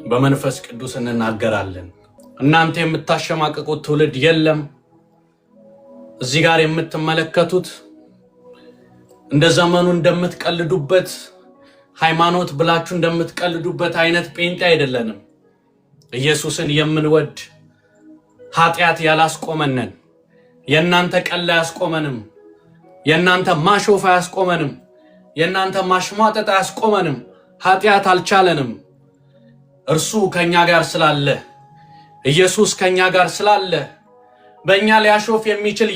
በመንፈስ ቅዱስ እንናገራለን። እናንተ የምታሸማቀቁት ትውልድ የለም። እዚህ ጋር የምትመለከቱት እንደ ዘመኑ እንደምትቀልዱበት ሃይማኖት ብላችሁ እንደምትቀልዱበት አይነት ጴንጤ አይደለንም። ኢየሱስን የምንወድ ኃጢአት ያላስቆመነን፣ የእናንተ ቀላ ያስቆመንም፣ የእናንተ ማሾፍ ያስቆመንም፣ የእናንተ ማሽሟጠጥ ያስቆመንም፣ ኃጢአት አልቻለንም። እርሱ ከኛ ጋር ስላለ፣ ኢየሱስ ከኛ ጋር ስላለ በእኛ ሊያሾፍ የሚችል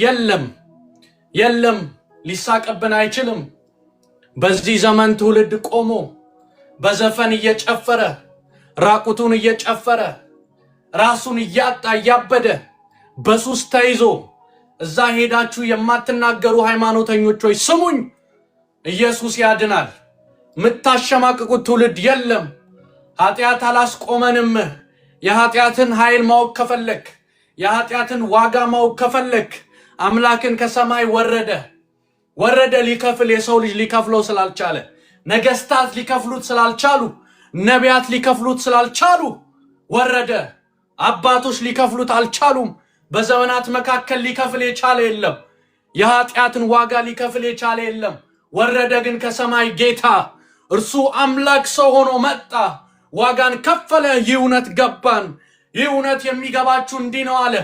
የለም፣ ሊሳቀብን አይችልም። በዚህ ዘመን ትውልድ ቆሞ በዘፈን እየጨፈረ ራቁቱን እየጨፈረ ራሱን እያጣ እያበደ በሱስ ተይዞ እዛ ሄዳችሁ የማትናገሩ ሃይማኖተኞች ሆይ ስሙኝ፣ ኢየሱስ ያድናል። ምታሸማቅቁት ትውልድ የለም። ኃጢአት አላስቆመንም። የኃጢአትን ኃይል ማወቅ ከፈለክ፣ የኃጢአትን ዋጋ ማወቅ ከፈለክ አምላክን ከሰማይ ወረደ ሊከፍል፣ የሰው ልጅ ሊከፍለው ስላልቻለ፣ ነገስታት ሊከፍሉት ስላልቻሉ፣ ነቢያት ሊከፍሉት ስላልቻሉ ወረደ። አባቶች ሊከፍሉት አልቻሉም። በዘመናት መካከል ሊከፍል የቻለ የለም። የኃጢአትን ዋጋ ሊከፍል የቻለ የለም። ወረደ ግን ከሰማይ ጌታ፣ እርሱ አምላክ ሰው ሆኖ መጣ፣ ዋጋን ከፈለ። ይህ እውነት ገባን። ይህ እውነት የሚገባችሁ እንዲህ ነው አለ።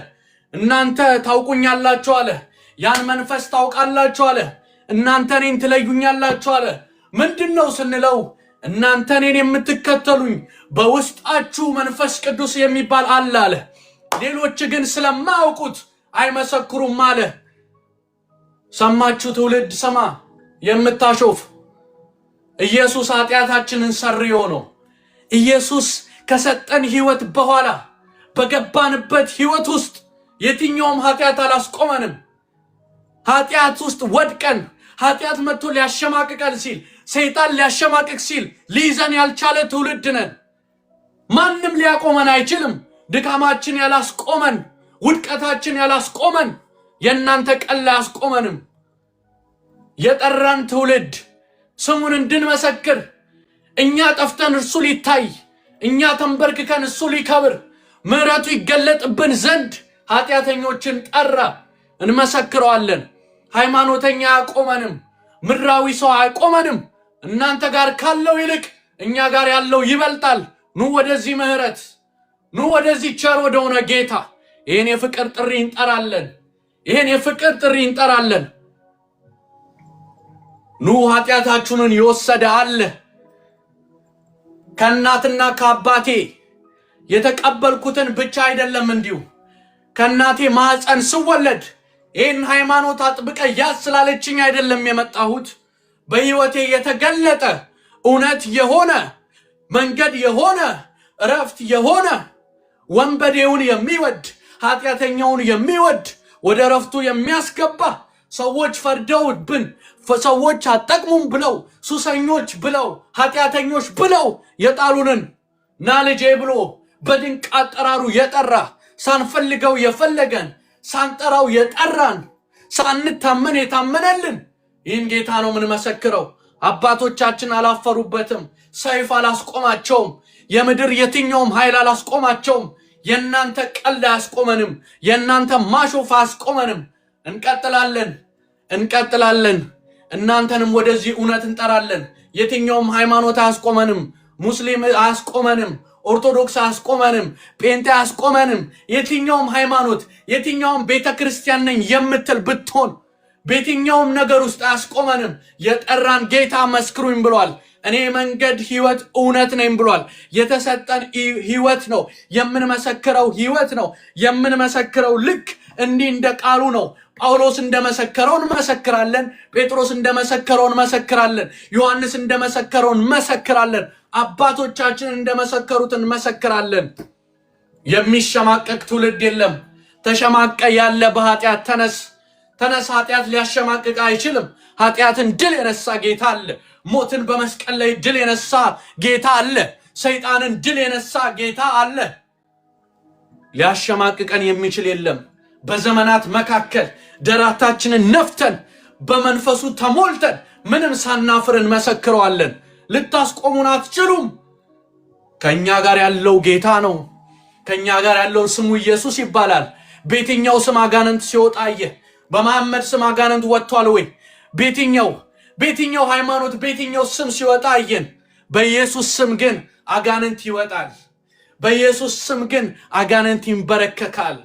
እናንተ ታውቁኛላችሁ አለ። ያን መንፈስ ታውቃላችሁ አለ። እናንተ እኔን ትለዩኛላችሁ አለ። ምንድነው ስንለው እናንተ እኔን የምትከተሉኝ በውስጣችሁ መንፈስ ቅዱስ የሚባል አለ። ሌሎች ግን ስለማያውቁት አይመሰክሩም አለ። ሰማችሁ ትውልድ ስማ፣ የምታሾፍ ኢየሱስ ኃጢአታችንን ሰርዮ ነው። ኢየሱስ ከሰጠን ህይወት በኋላ በገባንበት ህይወት ውስጥ የትኛውም ኃጢአት አላስቆመንም። ኃጢአት ውስጥ ወድቀን ኃጢአት መጥቶ ሊያሸማቅቀን ሲል፣ ሰይጣን ሊያሸማቅቅ ሲል ሊይዘን ያልቻለ ትውልድ ነን። ማንም ሊያቆመን አይችልም። ድካማችን ያላስቆመን፣ ውድቀታችን ያላስቆመን፣ የእናንተ ቀላ ያስቆመንም። የጠራን ትውልድ ስሙን እንድንመሰክር፣ እኛ ጠፍተን እርሱ ሊታይ፣ እኛ ተንበርክከን እሱ ሊከብር፣ ምሕረቱ ይገለጥብን ዘንድ ኃጢአተኞችን ጠራ። እንመሰክረዋለን። ሃይማኖተኛ አያቆመንም። ምድራዊ ሰው አያቆመንም። እናንተ ጋር ካለው ይልቅ እኛ ጋር ያለው ይበልጣል። ኑ ወደዚህ ምሕረት፣ ኑ ወደዚህ ቸር ወደሆነ ጌታ። ይህን የፍቅር ጥሪ እንጠራለን። ኑ ኃጢአታችሁንን የወሰደ አለ። ከእናትና ከአባቴ የተቀበልኩትን ብቻ አይደለም፣ እንዲሁ ከእናቴ ማህፀን ስወለድ ይህን ሃይማኖት አጥብቀ ያዝ ስላለችኝ አይደለም የመጣሁት። በሕይወቴ የተገለጠ እውነት የሆነ መንገድ የሆነ እረፍት የሆነ ወንበዴውን የሚወድ ኃጢአተኛውን የሚወድ ወደ እረፍቱ የሚያስገባ ሰዎች ፈርደውብን፣ ሰዎች አጠቅሙም ብለው፣ ሱሰኞች ብለው፣ ኃጢአተኞች ብለው የጣሉንን ና ልጄ ብሎ በድንቅ አጠራሩ የጠራ፣ ሳንፈልገው የፈለገን፣ ሳንጠራው የጠራን፣ ሳንታመን የታመነልን ይህን ጌታ ነው የምንመሰክረው። አባቶቻችን አላፈሩበትም። ሰይፍ አላስቆማቸውም። የምድር የትኛውም ኃይል አላስቆማቸውም። የእናንተ ቀልድ አያስቆመንም። የእናንተ ማሾፍ አያስቆመንም። እንቀጥላለን። እናንተንም ወደዚህ እውነት እንጠራለን። የትኛውም ሃይማኖት አያስቆመንም። ሙስሊም አያስቆመንም። ኦርቶዶክስ አያስቆመንም። ጴንጤ አያስቆመንም። የትኛውም ሃይማኖት፣ የትኛውም ቤተክርስቲያን ነኝ የምትል ብትሆን በየትኛውም ነገር ውስጥ አያስቆመንም። የጠራን ጌታ መስክሩኝ ብሏል። እኔ መንገድ፣ ህይወት፣ እውነት ነኝ ብሏል። የተሰጠን ህይወት ነው የምንመሰክረው። ህይወት ነው የምንመሰክረው። ልክ እንዲህ እንደ ቃሉ ነው። ጳውሎስ እንደመሰከረው እንመሰክራለን። ጴጥሮስ እንደመሰከረው እንመሰክራለን። ዮሐንስ እንደመሰከረው እንመሰክራለን። አባቶቻችን እንደመሰከሩት እንመሰክራለን። የሚሸማቀቅ ትውልድ የለም። ተሸማቀ ያለ በኃጢአት ተነስ። ኃጢአት ሊያሸማቅቅ አይችልም። ኃጢአትን ድል የነሳ ጌታ አለ። ሞትን በመስቀል ላይ ድል የነሳ ጌታ አለ። ሰይጣንን ድል የነሳ ጌታ አለ። ሊያሸማቅቀን የሚችል የለም። በዘመናት መካከል ደረታችንን ነፍተን በመንፈሱ ተሞልተን ምንም ሳናፍር እንመሰክረዋለን። ልታስቆሙን አትችሉም። ከኛ ጋር ያለው ጌታ ነው። ከኛ ጋር ያለው ስሙ ኢየሱስ ይባላል። በየትኛው ስም አጋንንት ሲወጣ አየህ? በመሐመድ ስም አጋንንት ወጥቷል ወይ? በየትኛው ሃይማኖት በየትኛው ስም ሲወጣ አየን? በኢየሱስ ስም ግን አጋንንት ይወጣል። በኢየሱስ ስም ግን አጋንንት ይንበረከካል።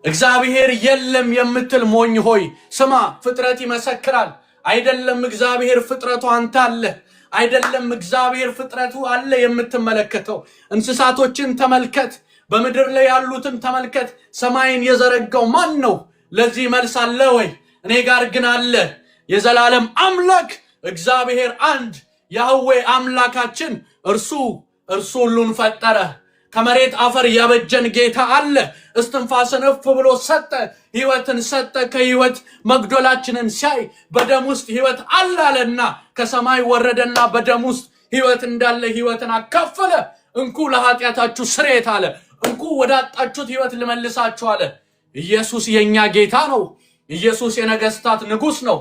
እግዚአብሔር የለም የምትል ሞኝ ሆይ ስማ፣ ፍጥረት ይመሰክራል። አይደለም እግዚአብሔር ፍጥረቱ አንተ አለ። አይደለም እግዚአብሔር ፍጥረቱ አለ የምትመለከተው። እንስሳቶችን ተመልከት፣ በምድር ላይ ያሉትን ተመልከት። ሰማይን የዘረጋው ማን ነው? ለዚህ መልስ አለ ወይ? እኔ ጋር ግን አለ። የዘላለም አምላክ እግዚአብሔር አንድ ያህዌ አምላካችን እርሱ ሁሉን ፈጠረ። ከመሬት አፈር ያበጀን ጌታ አለ። እስትንፋስን እፍ ብሎ ሰጠ፣ ህይወትን ሰጠ። ከህይወት መግደላችንን ሲያይ በደም ውስጥ ህይወት አለ አለና ከሰማይ ወረደና በደም ውስጥ ህይወት እንዳለ ህይወትን አካፈለ። እንኩ ለኃጢአታችሁ ስርየት አለ። እንኩ ወዳጣችሁት ህይወት ልመልሳችሁ አለ። ኢየሱስ የኛ ጌታ ነው። ኢየሱስ የነገስታት ንጉስ ነው።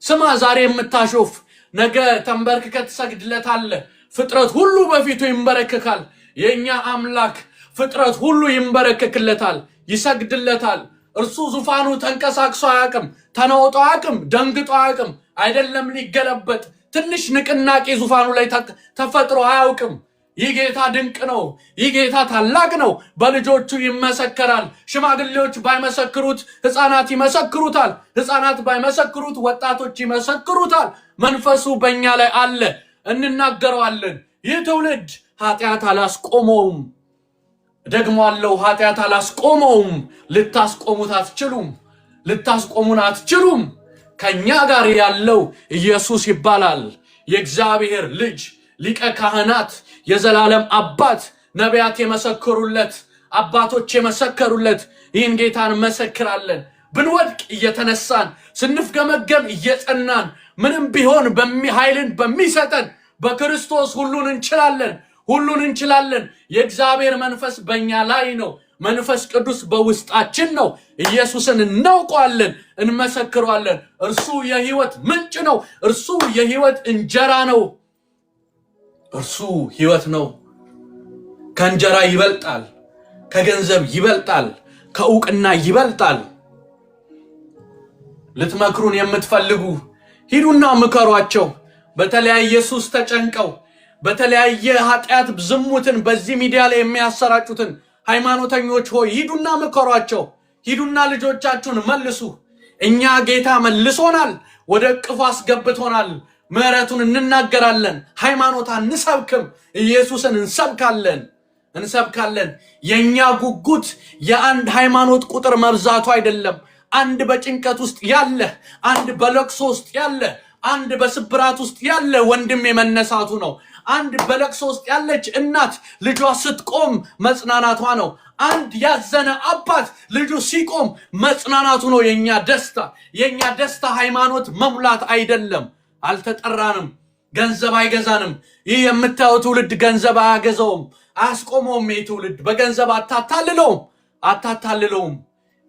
ስማ፣ ዛሬ የምታሾፍ ነገ ተንበርክከ ትሰግድለታለህ። ፍጥረት ሁሉ በፊቱ ይንበረከካል። የኛ አምላክ ፍጥረት ሁሉ ይንበረከክለታል፣ ይሰግድለታል። እርሱ ዙፋኑ ተንቀሳቅሶ አያውቅም፣ ተናውጦ አያውቅም፣ ደንግጦ አያውቅም። አይደለም ሊገለበጥ ትንሽ ንቅናቄ ዙፋኑ ላይ ተፈጥሮ አያውቅም። ይህ ጌታ ድንቅ ነው። ይህ ጌታ ታላቅ ነው። በልጆቹ ይመሰከራል። ሽማግሌዎች ባይመሰክሩት ሕፃናት ይመሰክሩታል። ሕፃናት ባይመሰክሩት ወጣቶች ይመሰክሩታል። መንፈሱ በእኛ ላይ አለ፣ እንናገረዋለን። ይህ ትውልድ ኃጢአት አላስቆመውም። ደግሞ አለው ኃጢአት አላስቆመውም። ልታስቆሙት አትችሉም። ልታስቆሙን አትችሉም። ከኛ ጋር ያለው ኢየሱስ ይባላል። የእግዚአብሔር ልጅ ሊቀ ካህናት፣ የዘላለም አባት፣ ነቢያት የመሰከሩለት፣ አባቶች የመሰከሩለት ይህን ጌታ እንመሰክራለን። ብንወድቅ እየተነሳን፣ ስንፍገመገም እየጸናን፣ ምንም ቢሆን ኃይልን በሚሰጠን በክርስቶስ ሁሉን እንችላለን። የእግዚአብሔር መንፈስ በእኛ ላይ ነው። መንፈስ ቅዱስ በውስጣችን ነው። ኢየሱስን እናውቀዋለን፣ እንመሰክረዋለን። እርሱ የህይወት ምንጭ ነው። እርሱ የህይወት እንጀራ ነው። እርሱ ህይወት ነው። ከእንጀራ ይበልጣል፣ ከገንዘብ ይበልጣል፣ ከእውቅና ይበልጣል። ልትመክሩን የምትፈልጉ ሂዱና ምከሯቸው። በተለያየ ሱስ ተጨንቀው በተለያየ ኃጢአት ዝሙትን በዚህ ሚዲያ ላይ የሚያሰራጩትን ሃይማኖተኞች ሆይ ሂዱና ምከሯቸው። ሂዱና ልጆቻችሁን መልሱ። እኛ ጌታ መልሶናል፣ ወደ እቅፉ አስገብቶናል። ምህረቱን እንናገራለን። ሃይማኖት አንሰብክም፣ ኢየሱስን እንሰብካለን። የኛ ጉጉት የአንድ ሃይማኖት ቁጥር መብዛቱ አይደለም። አንድ በጭንቀት ውስጥ ያለ፣ አንድ በለቅሶ ውስጥ ያለ፣ አንድ በስብራት ውስጥ ያለ ወንድም የመነሳቱ ነው። አንድ በለቅሶ ውስጥ ያለች እናት ልጇ ስትቆም መጽናናቷ ነው። አንድ ያዘነ አባት ልጁ ሲቆም መጽናናቱ ነው። የኛ ደስታ ሃይማኖት መሙላት አይደለም። አልተጠራንም። ገንዘብ አይገዛንም። ይህ የምታየው ትውልድ ገንዘብ አያገዛውም፣ አያስቆመውም። ይህ ትውልድ በገንዘብ አታታልለውም።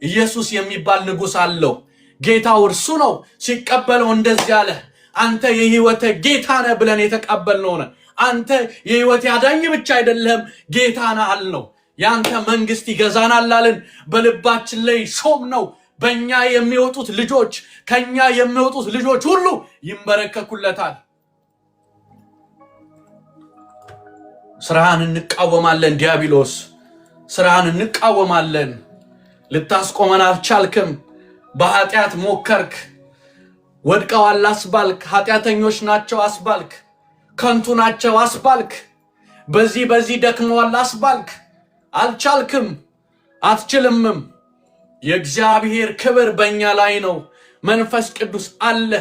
ኢየሱስ የሚባል ንጉሥ አለው። ጌታው እርሱ ነው። ሲቀበለው እንደዚህ አለ፣ አንተ የህይወት ጌታ ነህ ብለን የተቀበልነው ነህ። አንተ የህይወት ያዳኝ ብቻ አይደለም ጌታ ነህ አልነው። ያንተ መንግስት ይገዛናል አልን። በልባችን ላይ ሾም ነው። በእኛ የሚወጡት ልጆች፣ ከኛ የሚወጡት ልጆች ሁሉ ይንበረከኩለታል። ስራህን እንቃወማለን። ዲያብሎስ ስራህን እንቃወማለን። ልታስቆመን አልቻልክም። በኃጢአት ሞከርክ፣ ወድቀዋል አስባልክ። ኃጢአተኞች ናቸው አስባልክ። ከንቱ ናቸው አስባልክ። በዚህ ደክመዋል አስባልክ። አልቻልክም፣ አትችልምም። የእግዚአብሔር ክብር በእኛ ላይ ነው። መንፈስ ቅዱስ አለ።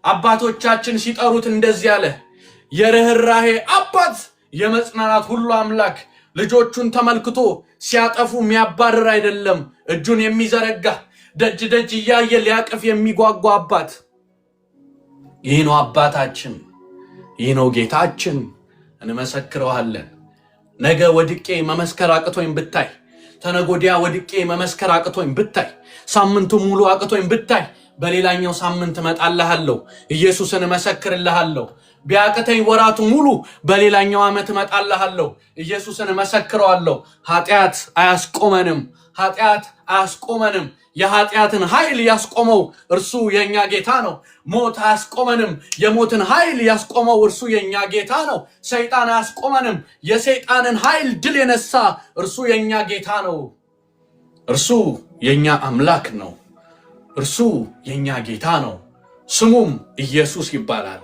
አባቶቻችን ሲጠሩት እንደዚህ አለ፣ የርኅራኄ አባት፣ የመጽናናት ሁሉ አምላክ። ልጆቹን ተመልክቶ ሲያጠፉ የሚያባርር አይደለም፣ እጁን የሚዘረጋ ደጅ እያየ ሊያቅፍ የሚጓጓ አባት። ይህ ነው አባታችን፣ ይህ ነው ጌታችን። እንመሰክረዋለን። ነገ ወድቄ መመስከር አቅቶኝ ብታይ፣ ተነጎዲያ ወድቄ መመስከር አቅቶኝ ብታይ፣ ሳምንቱ ሙሉ አቅቶኝ ብታይ፣ በሌላኛው ሳምንት እመጣልሃለሁ። ኢየሱስን እመሰክርልሃለሁ። ቢያቅተኝ ወራቱ ሙሉ በሌላኛው ዓመት እመጣልሃለሁ ኢየሱስን መሰክረዋለሁ ኃጢአት አያስቆመንም ኃጢአት አያስቆመንም የኃጢአትን ኃይል ያስቆመው እርሱ የኛ ጌታ ነው ሞት አያስቆመንም የሞትን ኃይል ያስቆመው እርሱ የኛ ጌታ ነው ሰይጣን አያስቆመንም የሰይጣንን ኃይል ድል የነሳ እርሱ የኛ ጌታ ነው እርሱ የኛ አምላክ ነው እርሱ የኛ ጌታ ነው ስሙም ኢየሱስ ይባላል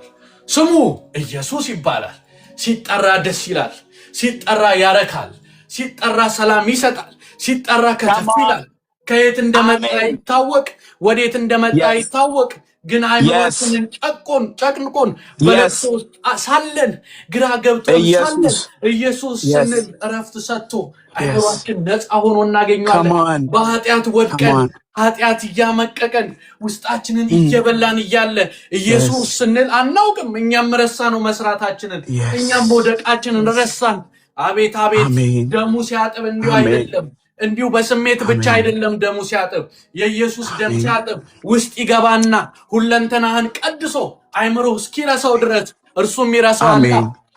ስሙ ኢየሱስ ይባላል ሲጠራ ደስ ይላል ሲጠራ ያረካል ሲጠራ ሰላም ይሰጣል ሲጠራ ከተፍ ይላል ከየት እንደመጣ ይታወቅ ወዴት እንደመጣ ይታወቅ ግን አይሞትን ጨቅንቆን በለቅሶ ሳለን ግራ ገብቶን ሳለን ኢየሱስ ስንል እረፍት ሰጥቶ አይምሯችን ነፃ ሆኖ እናገኛለን በኃጢአት ወድቀን ኃጢአት እያመቀቀን ውስጣችንን እየበላን እያለ ኢየሱስ ስንል አናውቅም እኛም ረሳነው መስራታችንን እኛም ወደቃችንን ረሳን አቤት አቤት ደሙ ሲያጥብ እንዲሁ አይደለም እንዲሁ በስሜት ብቻ አይደለም ደሙ ሲያጥብ የኢየሱስ ደም ሲያጥብ ውስጥ ይገባና ሁለንተናህን ቀድሶ አይምሮ እስኪረሳው ድረስ እርሱም ይረሳዋል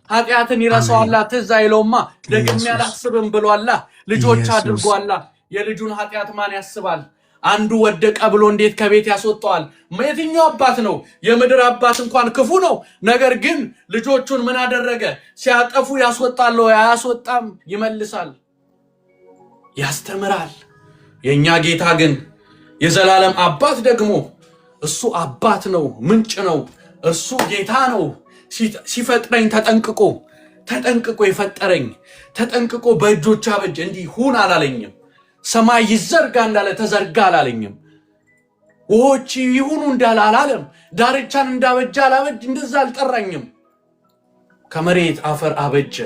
ኃጢአትን ይረሳዋል ትዝ አይለውማ ደግሜ አላስብም ብሏል ልጆች አድርጓል የልጁን ኃጢአት ማን ያስባል አንዱ ወደቀ ብሎ እንዴት ከቤት ያስወጣዋል የትኛው አባት ነው የምድር አባት እንኳን ክፉ ነው ነገር ግን ልጆቹን ምን አደረገ ሲያጠፉ ያስወጣል ያስወጣም ይመልሳል ያስተምራል የኛ ጌታ ግን የዘላለም አባት ደግሞ እሱ አባት ነው ምንጭ ነው እሱ ጌታ ነው ሲፈጥረኝ ተጠንቅቆ የፈጠረኝ ተጠንቅቆ በእጆቹ አበጀ እንዲህ ሁን አላለኝም ሰማይ ይዘርጋ እንዳለ ተዘርጋ አላለኝም ወሆች ይሁኑ እንዳለ አላለም ዳርቻን እንዳበጀ አላበጅ እንደዛ አልጠራኝም ከመሬት አፈር አበጀ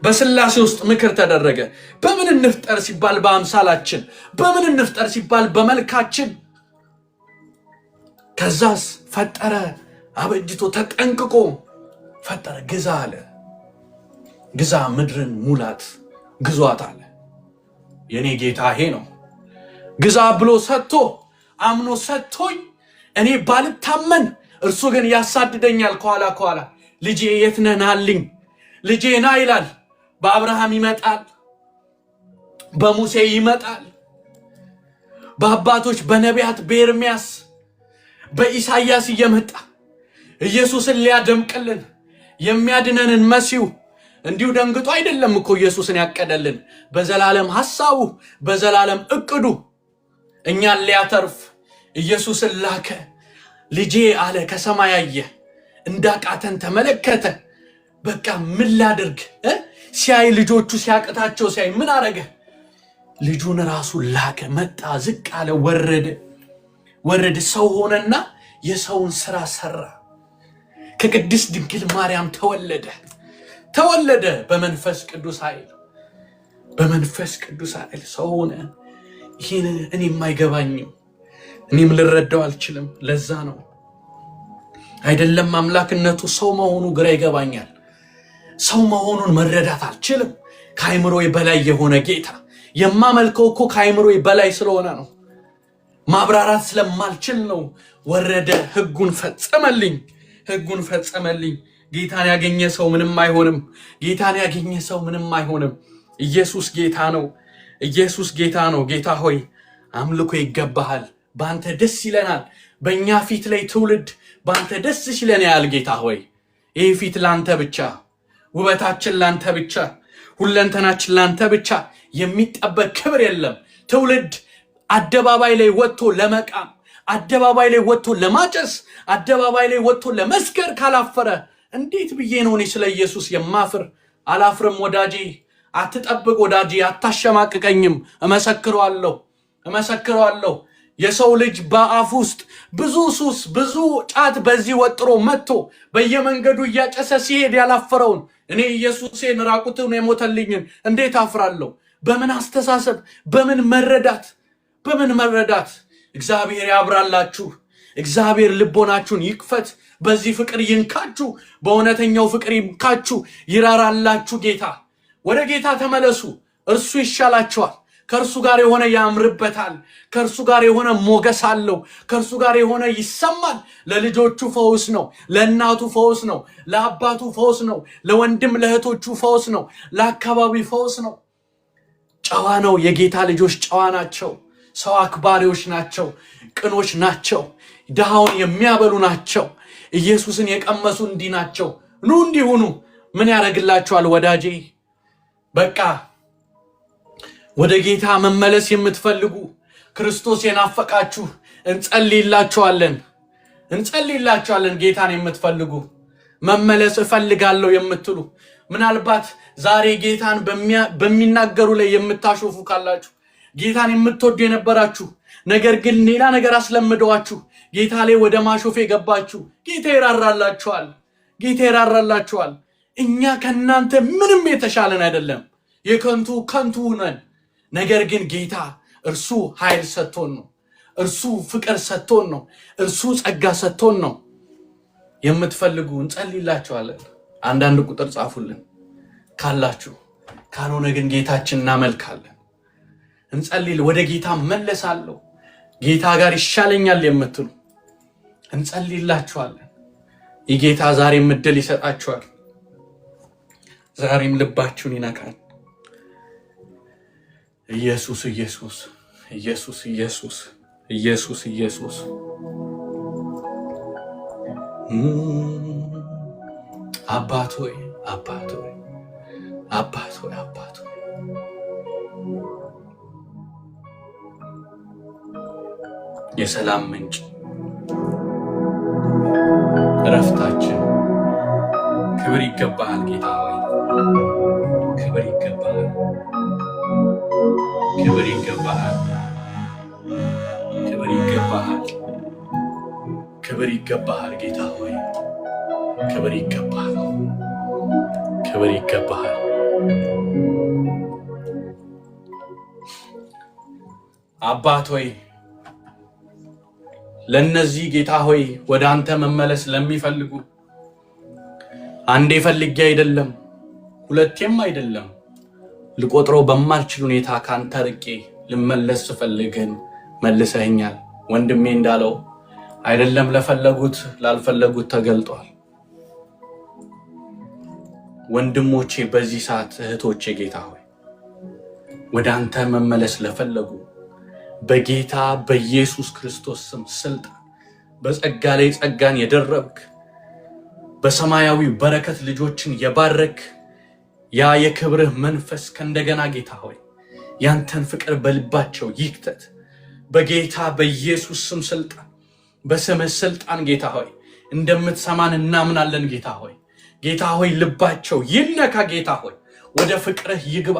በስላሴ ውስጥ ምክር ተደረገ በምን እንፍጠር ሲባል በአምሳላችን በምን እንፍጠር ሲባል በመልካችን ከዛስ ፈጠረ አበጅቶ ተጠንቅቆ ፈጠረ ግዛ አለ ግዛ ምድርን ሙላት ግዟት አለ የኔ ጌታ ይሄ ነው ግዛ ብሎ ሰጥቶ አምኖ ሰጥቶኝ እኔ ባልታመን እርሱ ግን ያሳድደኛል ከኋላ ልጄ የት ነህ ናልኝ ልጄ ና ይላል በአብርሃም ይመጣል በሙሴ ይመጣል በአባቶች በነቢያት በኤርምያስ በኢሳይያስ እየመጣ ኢየሱስን ሊያደምቅልን የሚያድነንን መሲሁ እንዲሁ ደንግጦ አይደለም እኮ ኢየሱስን ያቀደልን በዘላለም ሐሳቡ በዘላለም እቅዱ እኛን ሊያተርፍ ኢየሱስን ላከ ልጄ አለ ከሰማይ አየ እንዳቃተን ተመለከተ በቃ ምን ላድርግ ሲያይ ልጆቹ ሲያቀታቸው ሲያይ ምን አረገ ልጁን ራሱ ላከ መጣ ዝቅ አለ ወረደ ሰው ሆነና የሰውን ስራ ሰራ ከቅድስት ድንግል ማርያም ተወለደ በመንፈስ ቅዱስ ኃይል ሰው ሆነ ይሄን እኔ የማይገባኝም እኔም ልረዳው አልችልም ለዛ ነው አይደለም አምላክነቱ ሰው መሆኑ ግራ ይገባኛል ሰው መሆኑን መረዳት አልችልም ከአይምሮዬ በላይ የሆነ ጌታ የማመልከው እኮ ከአይምሮዬ በላይ ስለሆነ ነው ማብራራት ስለማልችል ነው ወረደ ህጉን ፈጸመልኝ ጌታን ያገኘ ሰው ምንም አይሆንም ኢየሱስ ጌታ ነው ጌታ ሆይ አምልኮ ይገባሃል ባንተ ደስ ይለናል በእኛ ፊት ላይ ትውልድ ባንተ ደስ ይለናል ጌታ ሆይ ይህ ፊት ላንተ ብቻ ውበታችን ላንተ ብቻ ሁለንተናችን ላንተ ብቻ የሚጠበቅ ክብር የለም ትውልድ አደባባይ ላይ ወጥቶ ለመቃም አደባባይ ላይ ወጥቶ ለማጨስ አደባባይ ላይ ወጥቶ ለመስከር ካላፈረ እንዴት ብዬ ነው እኔ ስለ ኢየሱስ የማፍር አላፍርም ወዳጄ አትጠብቅ ወዳጄ አታሸማቅቀኝም እመሰክረዋለሁ የሰው ልጅ በአፍ ውስጥ ብዙ ሱስ ብዙ ጫት በዚህ ወጥሮ መጥቶ በየመንገዱ እያጨሰ ሲሄድ ያላፈረውን እኔ ኢየሱስን ራቁቱን የሞተልኝን እንዴት አፍራለሁ በምን አስተሳሰብ በምን መረዳት እግዚአብሔር ያብራላችሁ እግዚአብሔር ልቦናችሁን ይክፈት በዚህ ፍቅር ይንካችሁ በእውነተኛው ፍቅር ይንካችሁ ይራራላችሁ ጌታ ወደ ጌታ ተመለሱ እርሱ ይሻላችኋል ከእርሱ ጋር የሆነ ያምርበታል። ከእርሱ ጋር የሆነ ሞገስ አለው። ከእርሱ ጋር የሆነ ይሰማል። ለልጆቹ ፈውስ ነው። ለእናቱ ፈውስ ነው። ለአባቱ ፈውስ ነው። ለወንድም ለእህቶቹ ፈውስ ነው። ለአካባቢ ፈውስ ነው። ጨዋ ነው። የጌታ ልጆች ጨዋ ናቸው። ሰው አክባሪዎች ናቸው። ቅኖች ናቸው። ድሃውን የሚያበሉ ናቸው። ኢየሱስን የቀመሱ እንዲህ ናቸው። ኑ እንዲሁኑ። ምን ያደርግላችኋል ወዳጄ? በቃ ወደ ጌታ መመለስ የምትፈልጉ ክርስቶስ የናፈቃችሁ እንጸልይላችኋለን። ጌታን የምትፈልጉ መመለስ እፈልጋለሁ የምትሉ ምናልባት ዛሬ ጌታን በሚናገሩ ላይ የምታሾፉ ካላችሁ ጌታን የምትወዱ የነበራችሁ ነገር ግን ሌላ ነገር አስለምደዋችሁ ጌታ ላይ ወደ ማሾፍ የገባችሁ ጌታ ይራራላችኋል። እኛ ከናንተ ምንም የተሻለን አይደለም። ከንቱ ነን። ነገር ግን ጌታ እርሱ ኃይል ሰጥቶን ነው። እርሱ ፍቅር ሰጥቶን ነው። እርሱ ጸጋ ሰጥቶን ነው። የምትፈልጉ እንጸልይላችኋለን። አንዳንድ ቁጥር ጻፉልን ካላችሁ፣ ካልሆነ ግን ጌታችን እናመልካለን። እንጸልይ። ወደ ጌታ መለሳለሁ ጌታ ጋር ይሻለኛል የምትሉ እንጸልይላችኋለን። የጌታ ዛሬም እድል ይሰጣችኋል። ዛሬም ልባችሁን ይነካል። ኢየሱስ ኢየሱስ ኢየሱስ ኢየሱስ ኢየሱስ ኢየሱስ አባት ሆይ አባት ሆይ አባት ሆይ አባት ሆይ የሰላም ምንጭ እረፍታችን ክብር ይገባሃል ጌታ ሆይ ክብር ይገባሃል ክብር ይገባሃል ክብር ይገባሃል ክብር ይገባሃል ጌታ ሆይ ክብር ይገባሃል ክብር ይገባሃል አባት ሆይ ለነዚህ ጌታ ሆይ ወደ አንተ መመለስ ለሚፈልጉ አንዴ ፈልጌ አይደለም ሁለቴም አይደለም ልቆጥረው በማልችል ሁኔታ ካንተ ርቄ ልመለስ ፈልገን መልሰኛል። ወንድሜ እንዳለው አይደለም ለፈለጉት ላልፈለጉት ተገልጧል። ወንድሞቼ በዚህ ሰዓት እህቶቼ ጌታ ሆይ ወደ አንተ መመለስ ለፈለጉ በጌታ በኢየሱስ ክርስቶስ ስም ስልጣን በጸጋ ላይ ጸጋን የደረብክ በሰማያዊ በረከት ልጆችን የባረክ ያ የክብርህ መንፈስ ከእንደገና ጌታ ሆይ ያንተን ፍቅር በልባቸው ይክተት በጌታ በኢየሱስ ስም ስልጣን በስምህ ስልጣን ጌታ ሆይ እንደምትሰማን እናምናለን። ጌታ ሆይ ልባቸው ይነካ ጌታ ሆይ ወደ ፍቅርህ ይግባ።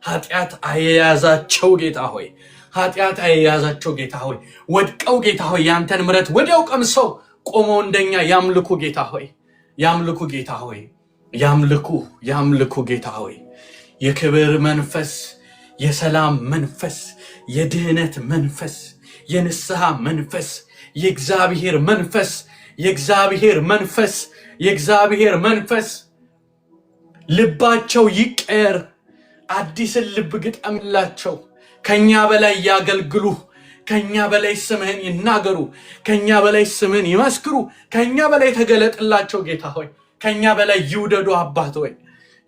ኃጢአት አያያዛቸው ጌታ ሆይ ኃጢአት አያያዛቸው ጌታ ሆይ ወድቀው ጌታ ሆይ ያንተን ምሕረት ወዲያው ቀምሰው ቆመው እንደኛ ያምልኩ ጌታ ሆይ ያምልኩ ጌታ ሆይ ያምልኩ ጌታ ሆይ የክብር መንፈስ የሰላም መንፈስ የድህነት መንፈስ የንስሐ መንፈስ የእግዚአብሔር መንፈስ ልባቸው ይቀየር። አዲስን ልብ ግጠምላቸው። ከኛ በላይ ያገልግሉ። ከኛ በላይ ስምህን ይናገሩ። ከኛ በላይ ስምህን ይመስክሩ። ከኛ በላይ ተገለጥላቸው ጌታ ሆይ ከኛ በላይ ይውደዱ። አባት ሆይ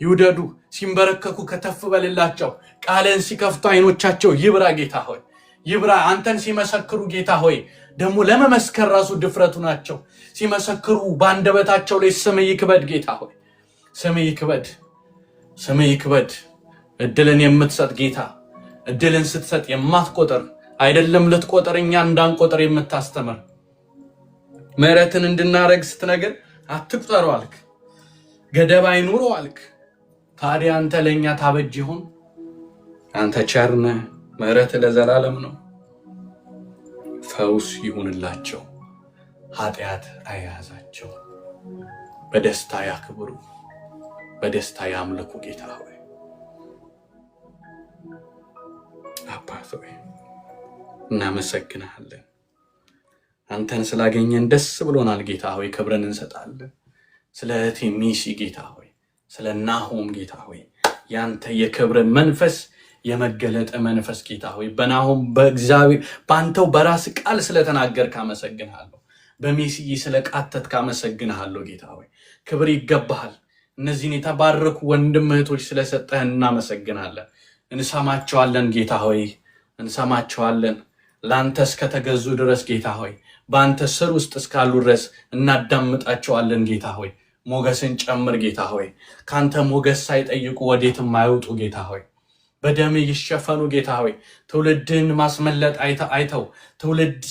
ይውደዱ። ሲንበረከኩ ከተፍ በልላቸው። ቃልን ሲከፍቱ አይኖቻቸው ይብራ ጌታ ሆይ ይብራ። አንተን ሲመሰክሩ ጌታ ሆይ ደግሞ ለመመስከር ራሱ ድፍረቱ ናቸው። ሲመሰክሩ በአንደበታቸው ላይ ስምህ ይክበድ ጌታ ሆይ ስምህ ይክበድ። እድልን የምትሰጥ ጌታ እድልን ስትሰጥ የማትቆጥር አይደለም ልትቆጥር እኛ እንዳንቆጥር የምታስተምር ምሕረትን እንድናረግ ስትነግር አትቁጠሩ አልክ። ገደብ አይኑረው አልክ። ታዲያ አንተ ለኛ ታበጅ ይሁን። አንተ ቸር ነህ። ምሕረት ለዘላለም ነው። ፈውስ ይሁንላቸው። ኃጢአት አያያዛቸው። በደስታ ያክብሩ። በደስታ ያምልኩ ጌታ ሆይ አባት ሆይ እናመሰግናለን። አንተን ስላገኘን ደስ ብሎናል ጌታ ሆይ ክብርን እንሰጣለን። ስለ እህቴ ሚሲ ጌታ ሆይ ስለ ናሆም ጌታ ሆይ ያንተ የክብር መንፈስ የመገለጥ መንፈስ ጌታ ሆይ በናሆም በእግዚአብሔር ባንተው በራስ ቃል ስለተናገርክ አመሰግንሃለሁ። በሜሲዬ ስለቃተትክ አመሰግንሃለሁ ጌታ ሆይ ክብር ይገባሃል። እነዚህን የተባረኩ ወንድም እህቶች ስለሰጠህን እናመሰግናለን። እንሰማቸዋለን ጌታ ሆይ እንሰማቸዋለን። ላንተ እስከተገዙ ድረስ ጌታ ሆይ በአንተ ስር ውስጥ እስካሉ ድረስ እናዳምጣቸዋለን ጌታ ሆይ ሞገስን ጨምር ጌታ ሆይ ካንተ ሞገስ ሳይጠይቁ ወዴትም አይወጡ ጌታ ሆይ በደም ይሸፈኑ ጌታ ሆይ ትውልድን ማስመለጥ አይተው ትውልድ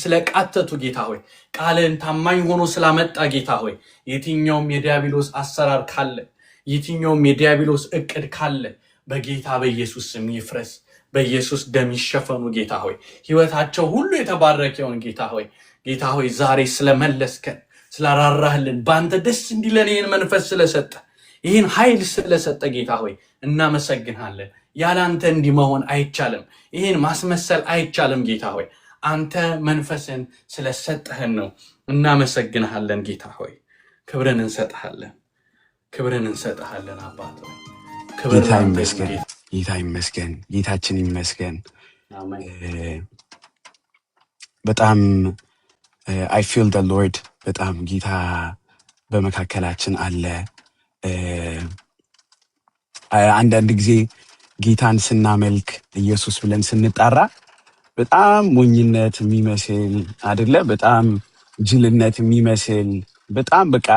ስለቃተቱ ጌታ ሆይ ቃልን ታማኝ ሆኖ ስላመጣ ጌታ ሆይ የትኛውም የዲያብሎስ አሰራር ካለ የትኛውም የዲያብሎስ እቅድ ካለ በጌታ በኢየሱስ ስም ይፍረስ። በኢየሱስ ደም ይሸፈኑ ጌታ ሆይ ህይወታቸው ሁሉ የተባረከውን ጌታ ሆይ ዛሬ ስለመለስከን ስላራራህልን በአንተ ደስ እንዲለን ይህን መንፈስ ስለሰጠ ይህን ኃይል ስለሰጠ ጌታ ሆይ እናመሰግናለን። ያለ አንተ እንዲህ መሆን አይቻልም። ይህን ማስመሰል አይቻልም ጌታ ሆይ አንተ መንፈስን ስለሰጠህን ነው። እናመሰግናለን ጌታ ሆይ ክብርን እንሰጥሃለን አባት ሆይ ጌታ ይመስገን፣ ጌታችን ይመስገን። በጣም I feel the Lord በጣም ጌታ በመካከላችን አለ። አንዳንድ ጊዜ ጌታን ስናመልክ ኢየሱስ ብለን ስንጣራ በጣም ሞኝነት የሚመስል አይደለ? በጣም ጅልነት የሚመስል በጣም በቃ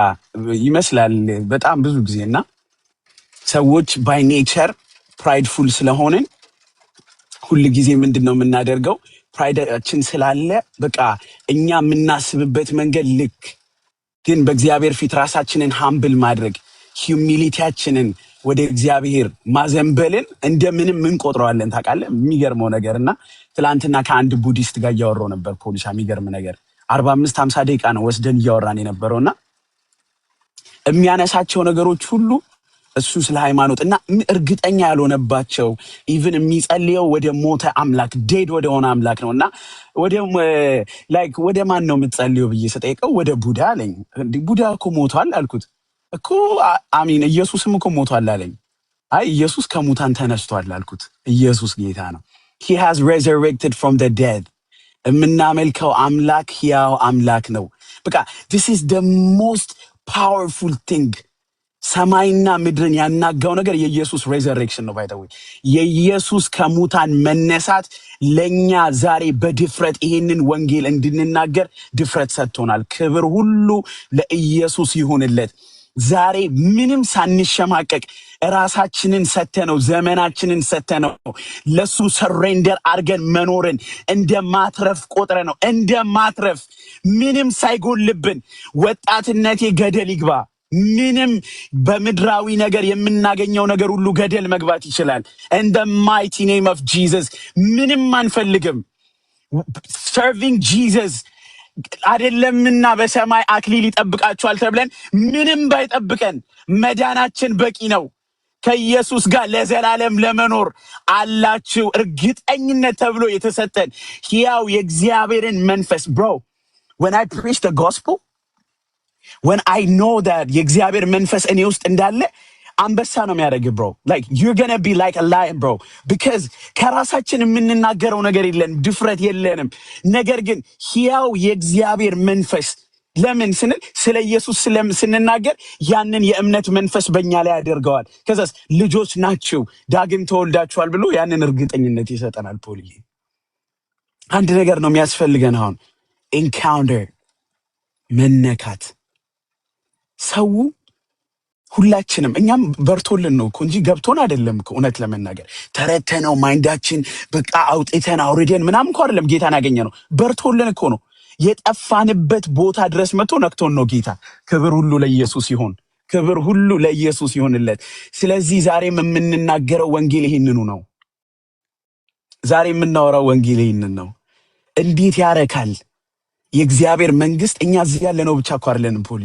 ይመስላል በጣም ብዙ ጊዜና ሰዎች ባይ ኔቸር ፕራይድፉል ስለሆንን ሁሉ ጊዜ ምንድነው የምናደርገው? ፕራይዳችን ስላለ በቃ እኛ የምናስብበት መንገድ ልክ ግን በእግዚአብሔር ፊት ራሳችንን ሃምብል ማድረግ ሂዩሚሊቲያችንን ወደ እግዚአብሔር ማዘንበልን እንደምንም እንቆጥረዋለን። ታውቃለህ የሚገርመው ነገርና ትላንትና ከአንድ ቡዲስት ጋር እያወራሁ ነበር ፖሊሻ። የሚገርም ነገር 45-50 ደቂቃ ነው ወስደን እያወራን የነበረውና የሚያነሳቸው ነገሮች ሁሉ እሱ ስለ ሃይማኖት እና እርግጠኛ ያልሆነባቸው ኢቭን የሚጸልየው ወደ ሞተ አምላክ ዴድ ወደ ሆነ አምላክ ነውና ወደ ማን ነው የምትጸልየው ብዬ ስጠይቀው ወደ ቡዳ አለኝ። ቡዳ እኮ ሞቷል አልኩት። እኮ አሚን ኢየሱስም እኮ ሞቷል አለኝ። አይ ኢየሱስ ከሙታን ተነስቷል አልኩት። ኢየሱስ ጌታ ነው። he has resurrected from the dead። የምናመልከው አምላክ ሕያው አምላክ ነው። በቃ this is the most powerful thing። ሰማይና ምድርን ያናጋው ነገር የኢየሱስ ሬዘሬክሽን ነው። ባይተው የኢየሱስ ከሙታን መነሳት ለኛ ዛሬ በድፍረት ይሄንን ወንጌል እንድንናገር ድፍረት ሰጥቶናል። ክብር ሁሉ ለኢየሱስ ይሁንለት። ዛሬ ምንም ሳንሸማቀቅ ራሳችንን ሰተነው ዘመናችንን ሰተነው ለሱ ሰሬንደር አድርገን መኖርን እንደማትረፍ ቆጥረ ነው እንደማትረፍ ምንም ሳይጎልብን ወጣትነቴ ገደል ይግባ ምንም በምድራዊ ነገር የምናገኘው ነገር ሁሉ ገደል መግባት ይችላል። in the mighty name of Jesus ምንም አንፈልግም። serving Jesus አይደለምና በሰማይ አክሊል ይጠብቃችኋል ተብለን ምንም ባይጠብቀን መዳናችን በቂ ነው። ከኢየሱስ ጋር ለዘላለም ለመኖር አላችሁ እርግጠኝነት ተብሎ የተሰጠን ሕያው የእግዚአብሔርን መንፈስ bro when I preach the gospel when I know that የእግዚአብሔር መንፈስ እኔ ውስጥ እንዳለ አንበሳ ነው የሚያደርግ bro like you're gonna be like a lion bro because ከራሳችን የምንናገረው ነገር የለን ድፍረት የለንም። ነገር ግን ሕያው የእግዚአብሔር መንፈስ ለምን ስንል ስለ ኢየሱስ ስንናገር ያንን የእምነት መንፈስ በእኛ ላይ ያደርገዋል። ከዛስ ልጆች ናችሁ ዳግም ተወልዳችኋል ብሎ ያንን እርግጠኝነት ይሰጠናል። ፖሊ አንድ ነገር ነው የሚያስፈልገን አሁን ኢንካውንተር መነካት ሰው ሁላችንም እኛም በርቶልን ነው እንጂ ገብቶን አይደለም እኮ እውነት ለመናገር ተረተነው ማይንዳችን በቃ አውጥተን አውርደን ምናምን እኮ አይደለም ጌታን ያገኘነው በርቶልን እኮ ነው። የጠፋንበት ቦታ ድረስ መጥቶ ነክቶን ነው ጌታ። ክብር ሁሉ ለኢየሱስ ይሁን፣ ክብር ሁሉ ለኢየሱስ ይሁንለት። ስለዚህ ዛሬም የምንናገረው ወንጌል ይሄንኑ ነው። ዛሬ የምናወራው ወንጌል ይሄንን ነው። እንዴት ያረካል የእግዚአብሔር መንግስት። እኛ እዚህ ያለነው ብቻ እኮ አይደለንም ፖሊ።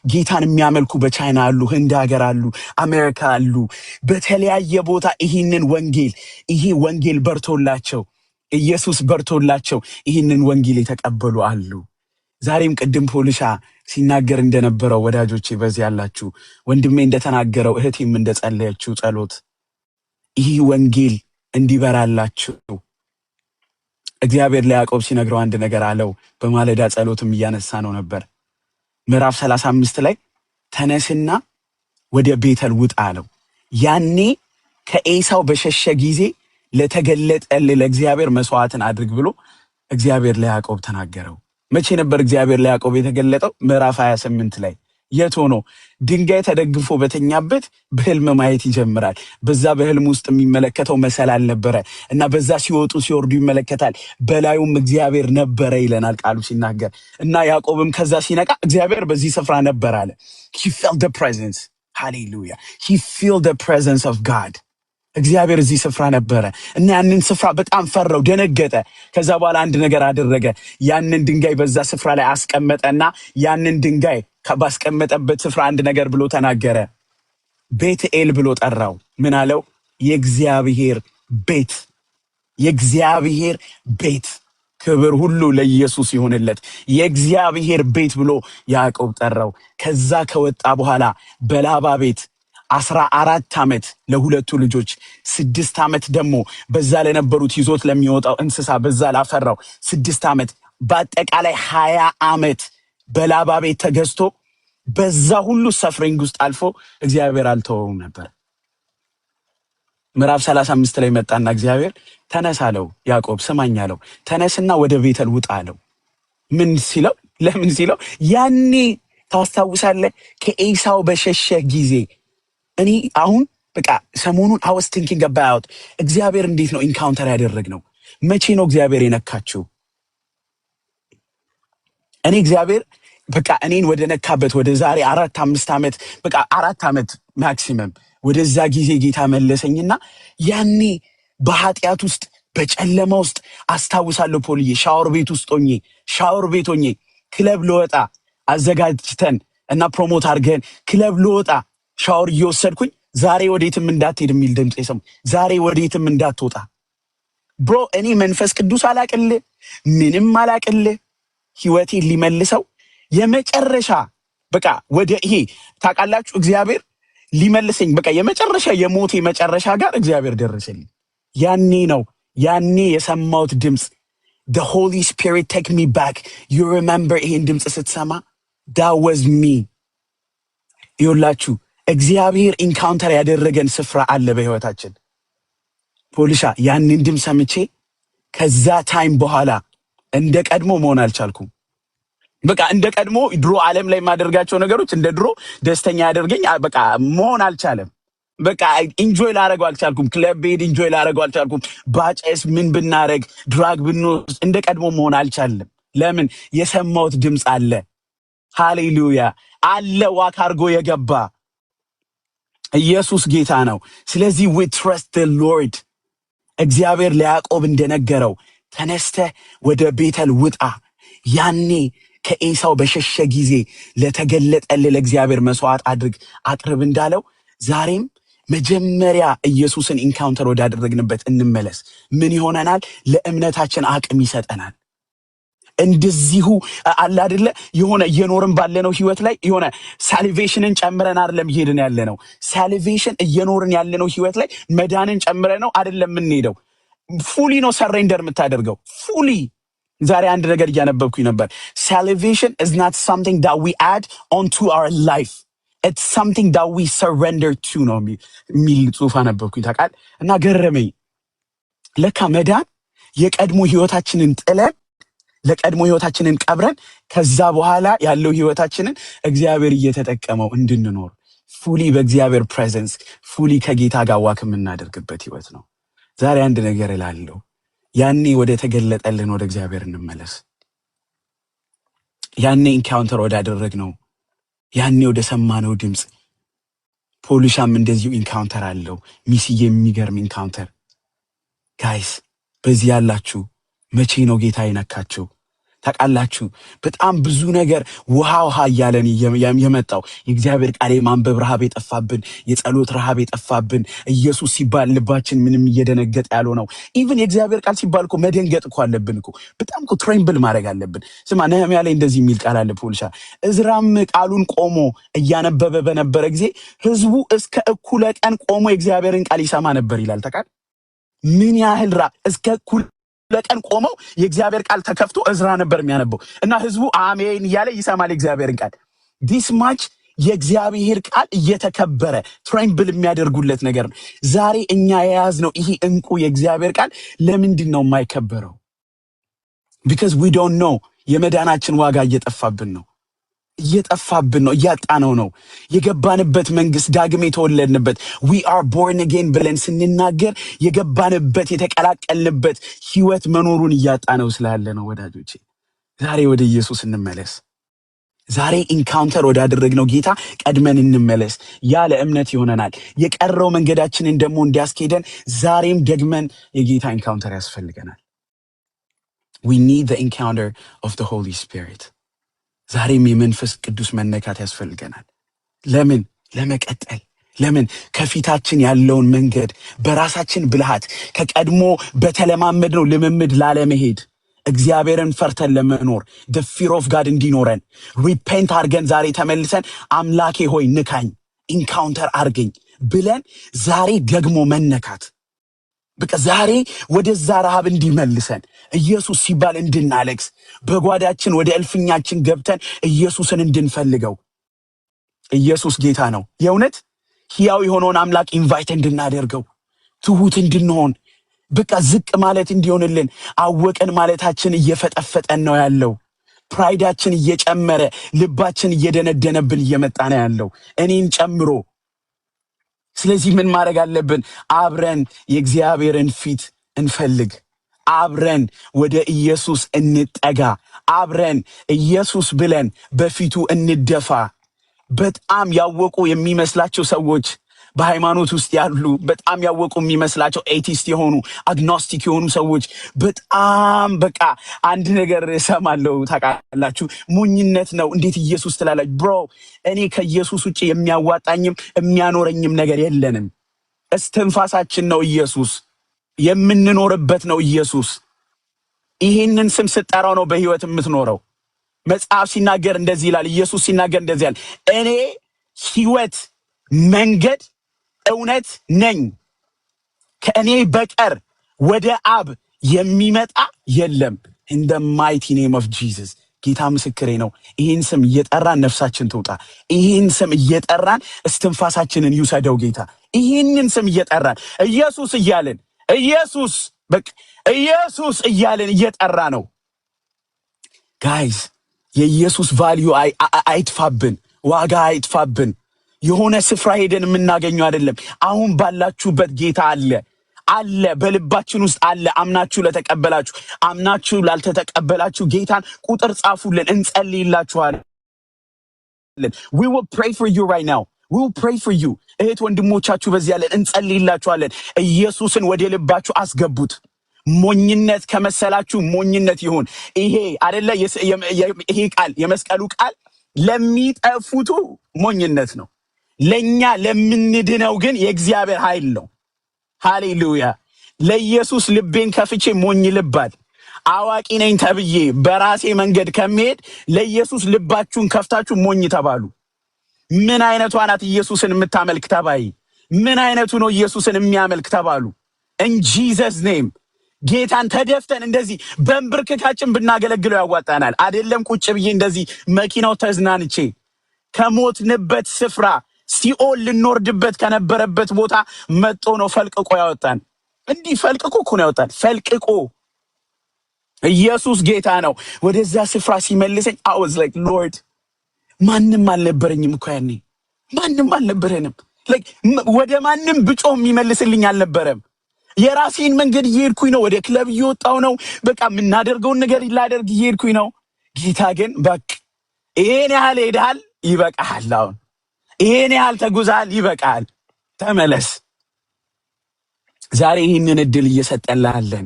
ጌታን የሚያመልኩ በቻይና አሉ፣ ህንድ ሀገር አሉ፣ አሜሪካ አሉ፣ በተለያየ ቦታ ይሄ ወንጌል በርቶላቸው ኢየሱስ በርቶላቸው ይህንን ወንጌል የተቀበሉ አሉ። ዛሬም ቅድም ፖሊሻ ሲናገር እንደነበረው ወዳጆቼ በዚህ ያላችሁ ወንድሜ እንደተናገረው እህቴም እንደጸለየችው ጸሎት ይህ ወንጌል እንዲበራላችሁ እግዚአብሔር ለያዕቆብ ሲነግረው አንድ ነገር አለው። በማለዳ ጸሎትም እያነሳ ነው ነበር። ምዕራፍ 35 ላይ ተነስና ወደ ቤተል ውጣ አለው። ያኔ ከኤሳው በሸሸ ጊዜ ለተገለጠልህ ለእግዚአብሔር መስዋዕትን አድርግ ብሎ እግዚአብሔር ለያዕቆብ ተናገረው። መቼ ነበር እግዚአብሔር ለያዕቆብ የተገለጠው? ምዕራፍ 28 ላይ። የት ሆኖ? ድንጋይ ተደግፎ በተኛበት በህልም ማየት ይጀምራል። በዛ በህልም ውስጥ የሚመለከተው መሰላል ነበረ እና በዛ ሲወጡ ሲወርዱ ይመለከታል። በላዩም እግዚአብሔር ነበረ ይለናል ቃሉ ሲናገር እና ያዕቆብም ከዛ ሲነቃ እግዚአብሔር በዚህ ስፍራ ነበር አለ። he felt the presence. hallelujah. he felt the presence of God. እግዚአብሔር እዚህ ስፍራ ነበረ እና ያንን ስፍራ በጣም ፈራው፣ ደነገጠ። ከዛ በኋላ አንድ ነገር አደረገ። ያንን ድንጋይ በዛ ስፍራ ላይ አስቀመጠና ያንን ድንጋይ ባስቀመጠበት ስፍራ አንድ ነገር ብሎ ተናገረ። ቤትኤል ብሎ ጠራው። ምን አለው? የእግዚአብሔር ቤት። የእግዚአብሔር ቤት። ክብር ሁሉ ለኢየሱስ ይሁንለት። የእግዚአብሔር ቤት ብሎ ያዕቆብ ጠራው። ከዛ ከወጣ በኋላ በላባ ቤት 14 ዓመት ለሁለቱ ልጆች 6 ዓመት ደግሞ በዛ ለነበሩት ይዞት ለሚወጣው እንስሳ በዛ ላፈራው 6 ዓመት በአጠቃላይ 20 ዓመት በላባ ቤት ተገዝቶ በዛ ሁሉ ሰፍሪንግ ውስጥ አልፎ እግዚአብሔር አልተወውም ነበር። ምዕራፍ 35 ላይ መጣና እግዚአብሔር ተነስ አለው። ያዕቆብ ስማኝ አለው። ተነስና ወደ ቤተል ውጣ አለው። ምን ሲለው? ለምን ሲለው? ያኔ ታስታውሳለህ ከኤሳው በሸሸ ጊዜ እኔ አሁን በቃ ሰሞኑን I was thinking about እግዚአብሔር እንዴት ነው ኢንካውንተር ያደረግነው? መቼ ነው እግዚአብሔር የነካችው? እኔ እግዚአብሔር በቃ እኔን ወደ ነካበት ወደ ዛሬ 4-5 ዓመት በቃ 4 ዓመት ማክሲመም ወደዛ ጊዜ ጌታ መለሰኝና ያኔ በኃጢአት ውስጥ በጨለማ ውስጥ አስታውሳለሁ። ፖልዬ ሻወር ቤት ሆኜ ክለብ ልወጣ አዘጋጅተን እና ፕሮሞት አድርገን ክለብ ልወጣ ሻወር እየወሰድኩኝ ዛሬ ወዴትም እንዳትሄድ የሚል ድምፅ የሰሙ። ዛሬ ወዴትም እንዳትወጣ ብሮ። እኔ መንፈስ ቅዱስ አላቅልህ ምንም አላቅልህ። ህይወቴን ሊመልሰው የመጨረሻ በቃ ወደ ይሄ ታውቃላችሁ እግዚአብሔር ሊመልሰኝ በቃ የመጨረሻ የሞቴ መጨረሻ ጋር እግዚአብሔር ደረሰልኝ። ያኔ የሰማሁት ድምፅ the Holy Spirit take me back. you remember ይሄን ድምፅ ስትሰማ that was me። ይኸውላችሁ እግዚአብሔር ኢንካውንተር ያደረገን ስፍራ አለ በህይወታችን። ፖሊሻ ያንን ድምፅ ሰምቼ ከዛ ታይም በኋላ እንደ ቀድሞ መሆን አልቻልኩም። በቃ እንደ ቀድሞ ድሮ ዓለም ላይ ማደርጋቸው ነገሮች እንደ ድሮ ደስተኛ ያደርገኝ በቃ መሆን አልቻለም። በቃ ኢንጆይ ላደርገው አልቻልኩም። ክለብ ቤድ ኢንጆይ ላደርገው አልቻልኩም። ባጨስ ምን ብናረግ ድራግ ብንወስድ እንደ ቀድሞ መሆን አልቻለም። ለምን? የሰማሁት ድምፅ አለ። ሃሌሉያ አለ። ዋክ አድርጎ የገባ ኢየሱስ ጌታ ነው። ስለዚህ we trust the Lord። እግዚአብሔር ለያዕቆብ እንደነገረው ተነስተህ ወደ ቤተል ውጣ፣ ያኔ ከኤሳው በሸሸ ጊዜ ለተገለጠልህ ለእግዚአብሔር መስዋዕት አቅርብ እንዳለው ዛሬም መጀመሪያ ኢየሱስን ኢንካውንተር ወዳደረግንበት እንመለስ። ምን ይሆነናል? ለእምነታችን አቅም ይሰጠናል። እንደዚሁ አለ አይደለ የሆነ እየኖርን ባለነው ህይወት ላይ የሆነ ሳልቬሽንን ጨምረን አይደለም ይሄድን ያለነው። ሳልቬሽን እየኖርን ያለነው ህይወት ላይ መዳንን ጨምረን ነው አይደለም የምንሄደው። ፉሊ ነው ሰሬንደር የምታደርገው ፉሊ። ዛሬ አንድ ነገር እያነበብኩኝ ነበር። salvation is not something that we add onto our life, it's something that we surrender to ነው የሚል ጽሑፍ አነበብኩኝ ታውቃል። እና ገረመኝ። ለካ መዳን የቀድሞ ህይወታችንን ጥለን ለቀድሞ ህይወታችንን ቀብረን ከዛ በኋላ ያለው ህይወታችንን እግዚአብሔር እየተጠቀመው እንድንኖር ፉሊ በእግዚአብሔር ፕሬዘንስ ፉሊ ከጌታ ጋር ዋክ የምናደርግበት ህይወት ነው። ዛሬ አንድ ነገር እላለሁ። ያኔ ወደ ተገለጠልን ወደ እግዚአብሔር እንመለስ። ያኔ ኢንካውንተር ወዳደረግነው ያኔ ወደ ሰማነው ድምፅ። ፖሊሻም እንደዚሁ ኢንካውንተር አለው። ሚስዬ የሚገርም ኢንካውንተር። ጋይስ በዚህ ያላችሁ መቼ ነው ጌታ ይነካችሁ? ታውቃላችሁ በጣም ብዙ ነገር ውሃ እያለን የመጣው የእግዚአብሔር ቃል የማንበብ ረሃብ የጠፋብን፣ የጸሎት ረሃብ የጠፋብን፣ ኢየሱስ ሲባል ልባችን ምንም እየደነገጠ ያለው ነው። ኢቭን የእግዚአብሔር ቃል ሲባል እኮ መደንገጥ እኮ አለብን እኮ በጣም እኮ ትሬምብል ማድረግ አለብን። ስማ ነህምያ ላይ እንደዚህ የሚል ቃል አለ ፖሊሻ። እዝራም ቃሉን ቆሞ እያነበበ በነበረ ጊዜ ህዝቡ እስከ እኩለ ቀን ቆሞ የእግዚአብሔርን ቃል ይሰማ ነበር ይላል። ታውቃል ምን ያህል እስከ ለቀን ቆመው የእግዚአብሔር ቃል ተከፍቶ እዝራ ነበር የሚያነበው እና ህዝቡ አሜን እያለ ይሰማል የእግዚአብሔርን ቃል። ዲስ ማች የእግዚአብሔር ቃል እየተከበረ ትሬምብል የሚያደርጉለት ነገር ነው። ዛሬ እኛ የያዝነው ይሄ እንቁ የእግዚአብሔር ቃል ለምንድን ነው የማይከበረው? because we don't know የመዳናችን ዋጋ እየጠፋብን ነው፣ እያጣነው ነው። የገባንበት መንግስት ዳግም የተወለድንበት we are born again ብለን ስንናገር የገባንበት የተቀላቀልንበት ህይወት መኖሩን እያጣነው ስላለ ነው። ወዳጆቼ ዛሬ ወደ ኢየሱስ እንመለስ። ዛሬ ኢንካውንተር ወዳደረግነው ጌታ ቀድመን እንመለስ። ያለ እምነት ይሆነናል። የቀረው መንገዳችንን ደግሞ እንዲያስኬደን ዛሬም ደግመን የጌታ ኢንካውንተር ያስፈልገናል። we need the encounter of the Holy Spirit. ዛሬም የመንፈስ ቅዱስ መነካት ያስፈልገናል። ለምን? ለመቀጠል። ለምን? ከፊታችን ያለውን መንገድ በራሳችን ብልሃት ከቀድሞ በተለማመድነው ልምምድ ላለመሄድ እግዚአብሔርን ፈርተን ለመኖር the fear of God እንዲኖረን ሪፔንት አድርገን ዛሬ ተመልሰን አምላኬ ሆይ ንካኝ፣ ኢንካውንተር አድርገኝ ብለን ዛሬ ደግሞ መነካት። በቃ ዛሬ ወደዛ ረሃብ እንዲመልሰን ኢየሱስ ሲባል እንድናለቅስ በጓዳችን ወደ እልፍኛችን ገብተን ኢየሱስን እንድንፈልገው። ኢየሱስ ጌታ ነው። የእውነት ሕያው የሆነውን አምላክ ኢንቫይት እንድናደርገው፣ ትሁት እንድንሆን፣ በቃ ዝቅ ማለት እንዲሆንልን። አወቀን ማለታችን እየፈጠፈጠን ነው ያለው። ፕራይዳችን እየጨመረ ልባችን እየደነደነብን እየመጣ ነው ያለው እኔን ጨምሮ። ስለዚህ ምን ማድረግ አለብን? አብረን የእግዚአብሔርን ፊት እንፈልግ። አብረን ወደ ኢየሱስ እንጠጋ። አብረን ኢየሱስ ብለን በፊቱ እንደፋ። በጣም ያወቁ የሚመስላቸው ሰዎች በሃይማኖት ውስጥ ያሉ በጣም ያወቁ የሚመስላቸው ኤቲስት የሆኑ አግኖስቲክ የሆኑ ሰዎች በጣም በቃ አንድ ነገር ሰማለው ታውቃላችሁ፣ ሞኝነት ነው እንዴት ኢየሱስ ትላለች? ብሮ እኔ ከኢየሱስ ውጪ የሚያዋጣኝም የሚያኖረኝም ነገር የለንም። እስትንፋሳችን ነው ኢየሱስ፣ የምንኖርበት ነው ኢየሱስ። ይሄንን ስም ስጠራው ነው በህይወት የምትኖረው። መጽሐፍ ሲናገር እንደዚህ ይላል፣ ኢየሱስ ሲናገር እንደዚህ ይላል፣ እኔ ህይወት መንገድ እውነት ነኝ፣ ከእኔ በቀር ወደ አብ የሚመጣ የለም። in the mighty name of Jesus። ጌታ ምስክሬ ነው። ይህን ስም እየጠራን ነፍሳችን ትውጣ። ይህን ስም እየጠራን እስትንፋሳችንን ይውሰደው ጌታ። ይህንን ስም እየጠራን ኢየሱስ እያልን ኢየሱስ በቃ ኢየሱስ እያልን እየጠራ ነው። ጋይስ የኢየሱስ ቫልዩ አይጥፋብን፣ ዋጋ አይጥፋብን። የሆነ ስፍራ ሄደን የምናገኘው አይደለም። አሁን ባላችሁበት ጌታ አለ፣ በልባችን ውስጥ አለ። አምናችሁ ለተቀበላችሁ፣ አምናችሁ ላልተቀበላችሁ ጌታን ቁጥር ጻፉልን፣ እንጸልይላችኋለን። we will pray for you right now. we will pray for you። እህት ወንድሞቻችሁ በዚህ ያለን እንጸልይላችኋለን። ኢየሱስን ወደ ልባችሁ አስገቡት። ሞኝነት ከመሰላችሁ ሞኝነት ይሁን። ይሄ አይደለ ይሄ ቃል የመስቀሉ ቃል ለሚጠፉቱ ሞኝነት ነው፣ ለኛ ለምንድነው ግን የእግዚአብሔር ኃይል ነው። ሃሌሉያ። ለኢየሱስ ልቤን ከፍቼ ሞኝ ልባል አዋቂ ነኝ ተብዬ በራሴ መንገድ ከመሄድ ለኢየሱስ ልባችሁን ከፍታችሁ ሞኝ ተባሉ። ምን አይነቷ ናት ኢየሱስን የምታመልክ ተባይ? ምን አይነቱ ነው ኢየሱስን የሚያመልክ ተባሉ? in Jesus name ጌታን ተደፍተን እንደዚህ በእንብርክካችን ብናገለግለው ያዋጣናል። አይደለም ቁጭ ብዬ እንደዚህ መኪናው ተዝናንቼ ከሞትንበት ስፍራ ሲኦል ልንወርድበት ከነበረበት ቦታ መጥቶ ነው ፈልቅቆ ያወጣን። እንዲህ ፈልቅቆ እኮ ነው ያወጣን። ፈልቅቆ ኢየሱስ ጌታ ነው። ወደዛ ስፍራ ሲመልሰኝ I was like Lord ማንም አልነበረኝም እኮ ያኔ፣ ማንም አልነበረንም። like ወደ ማንም ብጮ የሚመልስልኝ አልነበረም። የራሴን መንገድ እየሄድኩኝ ነው። ወደ ክለብ እየወጣው ነው። በቃ የምናደርገውን ነገር ላደርግ እየሄድኩኝ ነው። ጌታ ግን በቃ ይሄን ያህል ሄደሃል፣ ይበቃሃል። አሁን ይሄን ያህል ተጉዛል፣ ይበቃል፣ ተመለስ። ዛሬ ይህንን እድል እየሰጠላለን።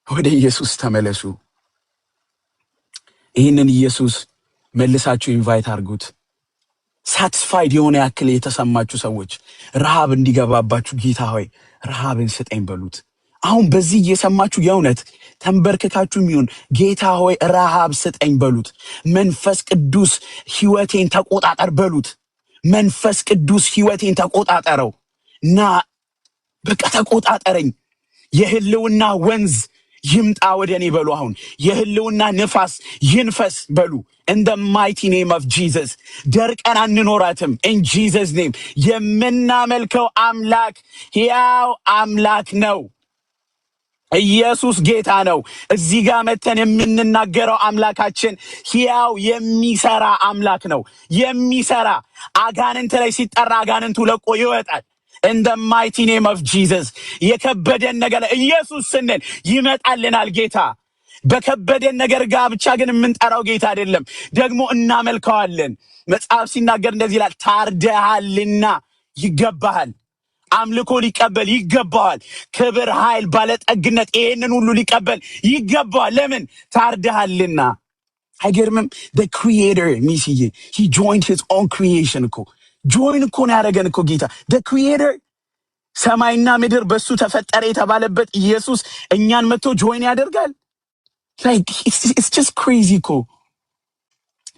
ወደ ኢየሱስ ተመለሱ። ይህንን ኢየሱስ መልሳችሁ ኢንቫይት አድርጉት። ሳቲስፋይድ የሆነ ያክል የተሰማችሁ ሰዎች ረሃብ እንዲገባባችሁ ጌታ ሆይ ረሃብን ስጠኝ በሉት። አሁን በዚህ እየሰማችሁ የእውነት ተንበርክካችሁ የሚሆን ጌታ ሆይ ረሃብ ስጠኝ በሉት። መንፈስ ቅዱስ ሕይወቴን ተቆጣጠር በሉት። መንፈስ ቅዱስ ሕይወቴን ተቆጣጠረው እና በቃ ተቆጣጠረኝ። የህልውና ወንዝ ይምጣ ወደ እኔ በሉ። አሁን የህልውና ንፋስ ይንፈስ በሉ። in the mighty name of Jesus ደርቀን አንኖራትም። in Jesus name የምናመልከው አምላክ ሕያው አምላክ ነው። ኢየሱስ ጌታ ነው። እዚህ ጋር መተን የምንናገረው አምላካችን ሕያው የሚሰራ አምላክ ነው። የሚሰራ አጋንንት ላይ ሲጠራ አጋንንቱ ለቆ ይወጣል። in the mighty name of Jesus የከበደን ነገር ኢየሱስ ስንል ይመጣልናል ጌታ። በከበደን ነገር ጋር ብቻ ግን የምንጠራው ጌታ አይደለም፣ ደግሞ እናመልከዋለን። መጽሐፍ ሲናገር እንደዚህ ይላል፣ ታርደሃልና ይገባሃል። አምልኮ ሊቀበል ይገባዋል። ክብር፣ ኃይል፣ ባለጠግነት ይሄንን ሁሉ ሊቀበል ይገባዋል። ለምን? ታርደሃልና። አይገርምም? the creator ሚስዬ he joined his own creation እኮ ጆይን እኮ ነው ያደረገን እኮ ጌታ the creator። ሰማይና ምድር በሱ ተፈጠረ የተባለበት ኢየሱስ እኛን መጥቶ ጆይን ያደርጋል። like it's just crazy እኮ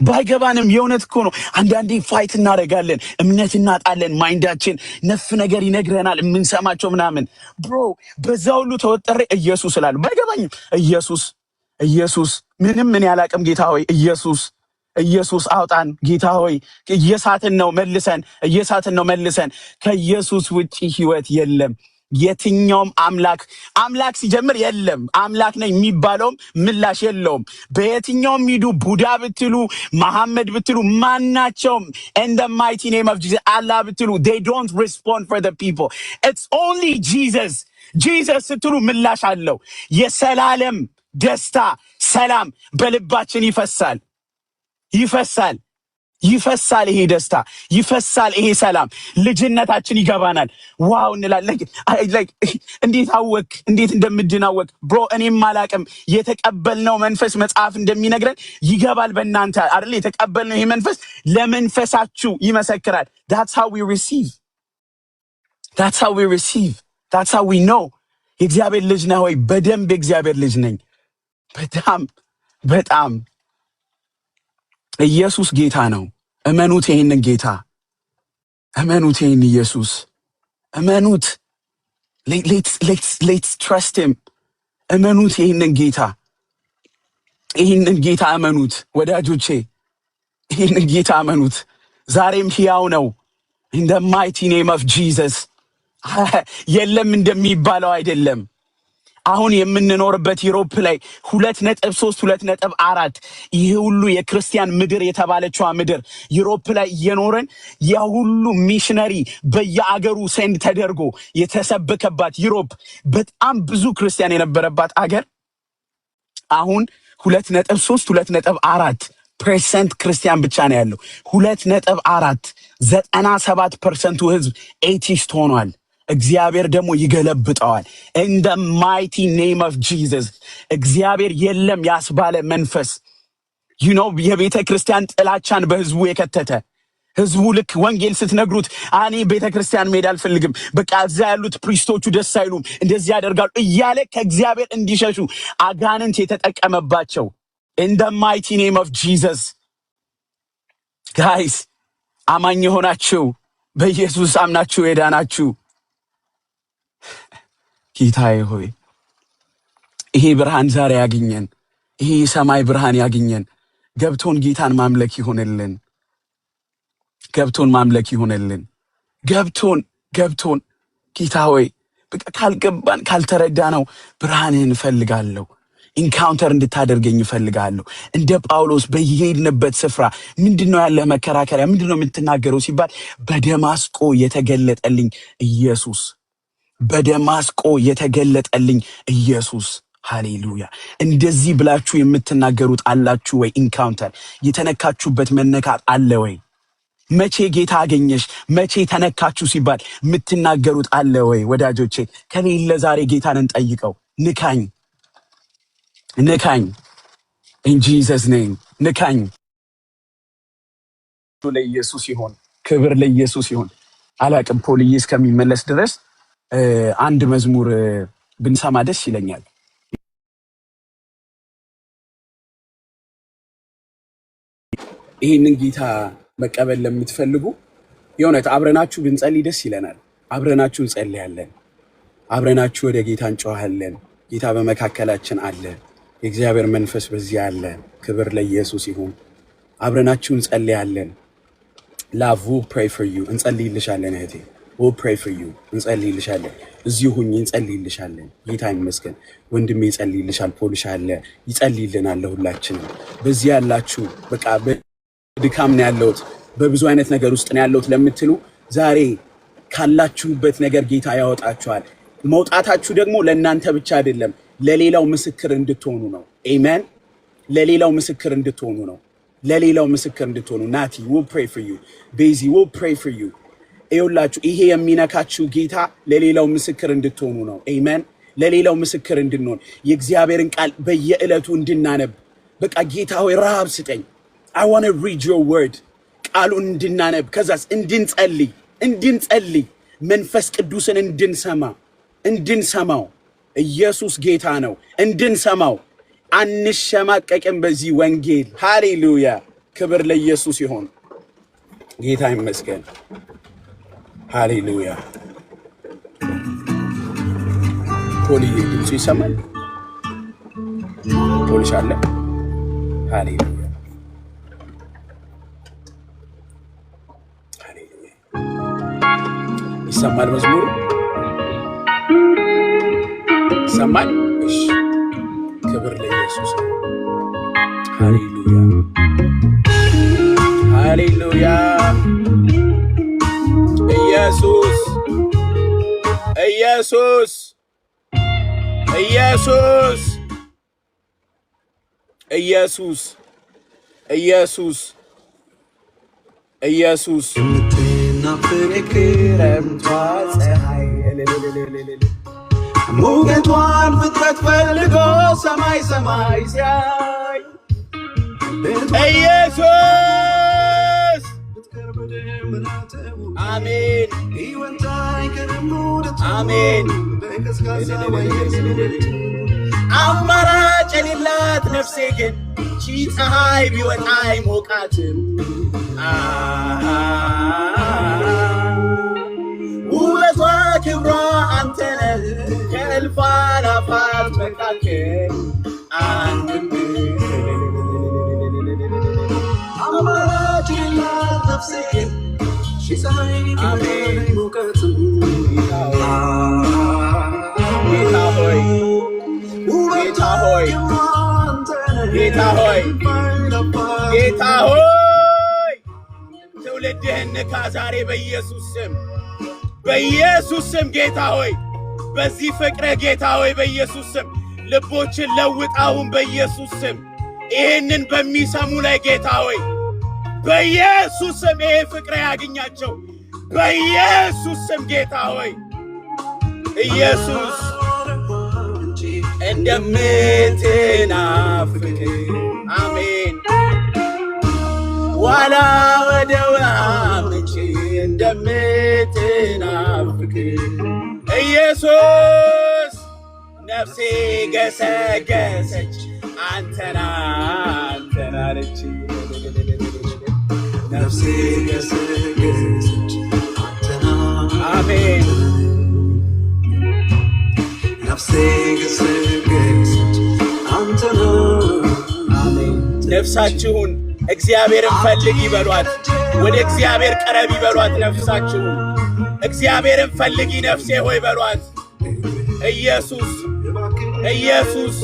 ባይገባንም የእውነት እኮ ነው። አንዳንዴ ፋይት እናደርጋለን፣ እምነት እናጣለን፣ ማይንዳችን ነፍ ነገር ይነግረናል፣ የምንሰማቸው ምናምን። ብሮ በዛ ሁሉ ተወጠረ ኢየሱስ እላለሁ። ባይገባኝም ኢየሱስ ምንም ምን ያላቅም ጌታ ሆይ ኢየሱስ አውጣን ጌታ ሆይ። እየሳትን ነው መልሰን ከኢየሱስ ውጪ ህይወት የለም። የትኛውም አምላክ ሲጀምር የለም። አምላክ ነኝ የሚባለውም ምላሽ የለውም። በየትኛውም ሂዱ፣ ቡዳ ብትሉ፣ መሐመድ ብትሉ፣ ማናቸውም in the mighty name of Jesus አላህ ብትሉ they don't respond for the people. It's only Jesus ስትሉ ምላሽ አለው። የሰላለም ደስታ ሰላም በልባችን ይፈሳል። ይሄ ደስታ ይፈሳል። ይሄ ሰላም ልጅነታችን ይገባናል። ዋው እንላለን። እንዴት አወቅ? እንዴት እንደምድናወቅ ብሮ እኔም አላቅም። የተቀበልነው መንፈስ መጽሐፍ እንደሚነግረን ይገባል በእናንተ አይደል? የተቀበልነው ይሄ መንፈስ ለመንፈሳችሁ ይመሰክራል። that's how we receive that's how we know የእግዚአብሔር ልጅ ነህ ወይ? በደንብ የእግዚአብሔር ልጅ ነኝ። በጣም ኢየሱስ ጌታ ነው። እመኑት ይሄንን ጌታ፣ እመኑት ይሄን ኢየሱስ፣ እመኑት። let's trust him። እመኑት ይሄንን ጌታ እመኑት ወዳጆቼ፣ ይሄንን ጌታ እመኑት። ዛሬም ሕያው ነው። in the mighty name of Jesus የለም እንደሚባለው አይደለም። አሁን የምንኖርበት ዩሮፕ ላይ 2.3 2.4 ይሄ ሁሉ የክርስቲያን ምድር የተባለችው ምድር ዩሮፕ ላይ እየኖረን የሁሉ ሚሽነሪ በየአገሩ ሴንድ ተደርጎ የተሰበከባት ዩሮፕ በጣም ብዙ ክርስቲያን የነበረባት አገር አሁን 2.3 2.4% ክርስቲያን ብቻ ነው ያለው። 2.4 97% ህዝብ ኤቲስት ሆኗል። እግዚአብሔር ደግሞ ይገለብጠዋል። in the mighty name of Jesus እግዚአብሔር የለም ያስባለ መንፈስ የቤተ ክርስቲያን ጥላቻን በህዝቡ የከተተ ህዝቡ ልክ ወንጌል ስትነግሩት እኔ ቤተ ክርስቲያን መሄድ አልፈልግም፣ በቃ እዛ ያሉት ፕሪስቶቹ ደስ አይሉም፣ እንደዚህ ያደርጋሉ እያለ ከእግዚአብሔር እንዲሸሹ አጋንንት የተጠቀመባቸው in the mighty name of Jesus guys አማኝ የሆናችሁ በኢየሱስ አምናችሁ የዳናችሁ ጌታዬ ሆይ ይሄ ብርሃን ዛሬ ያገኘን፣ ይሄ የሰማይ ብርሃን ያገኘን፣ ገብቶን ጌታን ማምለክ ይሆንልን። ገብቶን ጌታ ሆይ በቃ ካልገባን ካልተረዳነው ብርሃንህን እፈልጋለሁ። ኢንካውንተር እንድታደርገኝ እፈልጋለሁ። እንደ ጳውሎስ በየሄድንበት ስፍራ ምንድነው ያለ መከራከሪያ? ምንድነው የምትናገረው ሲባል በደማስቆ የተገለጠልኝ ኢየሱስ። ሃሌሉያ። እንደዚህ ብላችሁ የምትናገሩት አላችሁ ወይ? ኢንካውንተር የተነካችሁበት መነካት አለ ወይ? መቼ ጌታ አገኘሽ፣ መቼ ተነካችሁ ሲባል የምትናገሩት አለ ወይ? ወዳጆቼ ከሌለ ዛሬ ጌታን እንጠይቀው። ንካኝ in Jesus name ንካኝ። ለኢየሱስ ይሁን፣ ክብር ለኢየሱስ ይሁን። አላቅም ፖልዬ እስከሚመለስ ድረስ አንድ መዝሙር ብንሰማ ደስ ይለኛል። ይህንን ጌታ መቀበል ለምትፈልጉ የእውነት አብረናችሁ ብንጸልይ ደስ ይለናል። አብረናችሁ እንጸልያለን። አብረናችሁ ወደ ጌታ እንጮሃለን። ጌታ በመካከላችን አለ። የእግዚአብሔር መንፈስ በዚህ አለ። ክብር ለኢየሱስ ይሁን። አብረናችሁ እንጸልያለን። ላቭ ዊል ፕሬይ ፎር ዩ። እንጸልይልሻለን እህቴ። ዊል ፕሬይ ፎር ዩ። እንጸልይልሻለን። እዚሁ ሁኚ፣ እንጸልይልሻለን። ጌታ ይመስገን። ወንድሜ ይጸልይልሻል። ፖልሻ አለ፣ ይጸልይልናል ለሁላችንም። በዚህ ያላችሁ በቃ በድካም ነው ያለሁት፣ በብዙ አይነት ነገር ውስጥ ነው ያለሁት ለምትሉ ዛሬ ካላችሁበት ነገር ጌታ ያወጣችኋል። መውጣታችሁ ደግሞ ለእናንተ ብቻ አይደለም፣ ለሌላው ምስክር እንድትሆኑ ነው። አሜን። ለሌላው ምስክር እንድትሆኑ ነው። ለሌላው ምስክር እንድትሆኑ። ናቲ we'll pray for you. ቤዚ we'll pray for you. ይኸውላችሁ ይሄ የሚነካችሁ ጌታ ለሌላው ምስክር እንድትሆኑ ነው። አሜን። ለሌላው ምስክር እንድንሆን የእግዚአብሔርን ቃል በየዕለቱ እንድናነብ። በቃ ጌታ ሆይ ረሃብ ስጠኝ። I want to read your word. ቃሉን እንድናነብ፣ ከዛስ እንድንጸልይ መንፈስ ቅዱስን እንድንሰማው ኢየሱስ ጌታ ነው። እንድንሰማው አንሸማቀቅም በዚህ ወንጌል። ሃሌሉያ! ክብር ለኢየሱስ ይሁን። ጌታ ይመስገን። ሃሌሉያ! ፖሊዬ ድምፁ ይሰማል? ፖሊሽ አለ? ሃሌሉያ! ሃሌሉያ! ይሰማል? መዝሙሩ ይሰማል? እሺ፣ ክብር ለኢየሱስ። ሃሌሉያ! ሃሌሉያ! ኢየሱስ ኢየሱስ ኢየሱስ ኢየሱስ ኢየሱስ ኢየሱስ ሞገቷን ፍጥረት ፈልጎ ሰማይ ሲያይ ኢየሱስ አሜን አሜን። አማራጭ የሌላት ነፍሴ ግን ሺህ ፀሐይ ቢወጣ አይሞቃትም። ውበቷ ክብሯ አንተ ነህ ከእልፍ አእላፋት መካከል አንድም አማራጭ የሌላት ነፍሴ ግን ሺህ ፀሐይ ቢወጣ አይሞቃትም። ጌታ ሆይ ጌታ ሆይ ጌታ ሆይ ጌታ ሆይ ትውልድህን ንካ ዛሬ በኢየሱስ ስም ጌታ ሆይ በዚህ ፍቅርህ ጌታ ሆይ በኢየሱስ ስም ልቦችን ለውጣውን በኢየሱስ ስም ይህንን በሚሰሙ ላይ ጌታ ሆይ በኢየሱስ ስም ይሄ ፍቅርህ ያገኛቸው በኢየሱስ ስም ጌታ ሆይ ኢየሱስ እንደምትናፍቅ አሜን ዋላ ወደ ምንጭ እንደምትናፍቅ ኢየሱስ ነፍሴ ገሰገሰች አንተና አለች ነፍሴ ገሰገሰች አንተና አሜን ነፍሴ ገሰገሰች አንተና አሜን። ነፍሳችሁን እግዚአብሔርን ፈልግ ይበሏት፣ ወደ እግዚአብሔር ቀረብ ይበሏት። ነፍሳችሁን እግዚአብሔርን ፈልጊ ነፍሴ ሆይ በሏት። ኢየሱስ ኢየሱስ